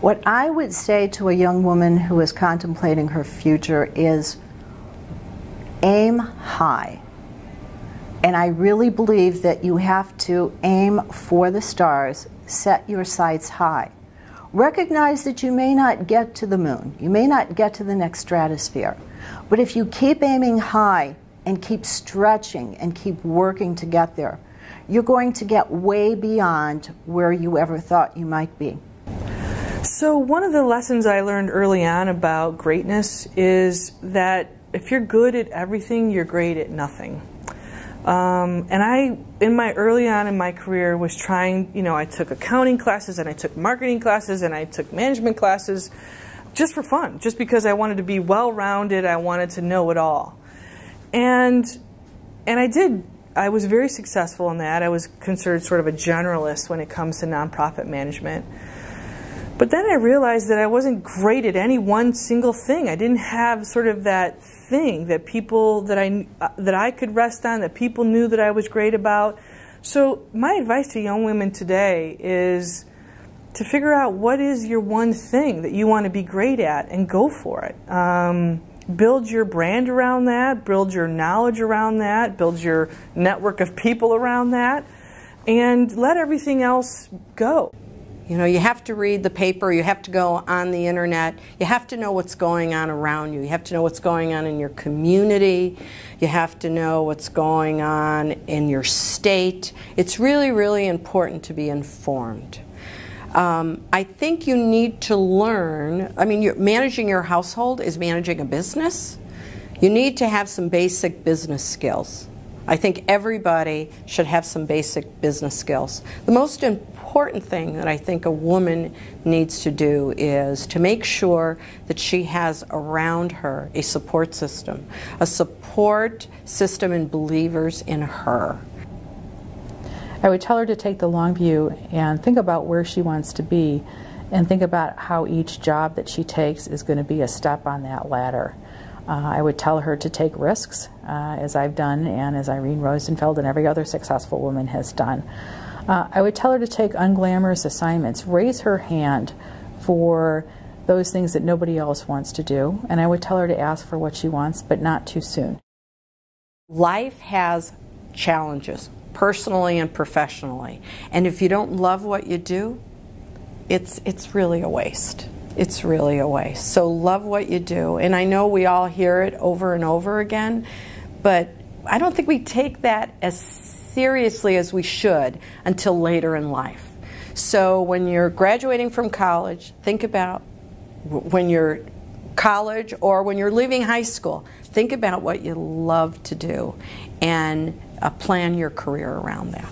What I would say to a young woman who is contemplating her future is aim high. And I really believe that you have to aim for the stars, set your sights high. Recognize that you may not get to the moon, you may not get to the next stratosphere, but if you keep aiming high and keep stretching and keep working to get there, you're going to get way beyond where you ever thought you might be. So one of the lessons I learned early on about greatness is that if you're good at everything, you're great at nothing. And I, early on in my career, was trying, I took accounting classes and I took marketing classes and I took management classes just for fun, just because I wanted to be well-rounded, I wanted to know it all. And I did. I was very successful in that. I was considered sort of a generalist when it comes to nonprofit management. But then I realized that I wasn't great at any one single thing. I didn't have sort of that thing that that I could rest on, that people knew that I was great about. So my advice to young women today is to figure out what is your one thing that you want to be great at and go for it. Build your brand around that, build your knowledge around that, build your network of people around that, and let everything else go. You have to read the paper, you have to go on the internet, you have to know what's going on around you, you have to know what's going on in your community, you have to know what's going on in your state. It's really, really important to be informed. I think you need to learn, managing your household is managing a business. You need to have some basic business skills. I think everybody should have some basic business skills. The most important thing that I think a woman needs to do is to make sure that she has around her a support system and believers in her. I would tell her to take the long view and think about where she wants to be and think about how each job that she takes is going to be a step on that ladder. I would tell her to take risks, as I've done and as Irene Rosenfeld and every other successful woman has done. I would tell her to take unglamorous assignments, raise her hand for those things that nobody else wants to do, and I would tell her to ask for what she wants, but not too soon. Life has challenges, personally and professionally, and if you don't love what you do, it's really a waste. It's really a waste. So love what you do. And I know we all hear it over and over again, but I don't think we take that as seriously as we should until later in life. So when you're graduating from college, think about when you're college or when you're leaving high school, think about what you love to do and plan your career around that.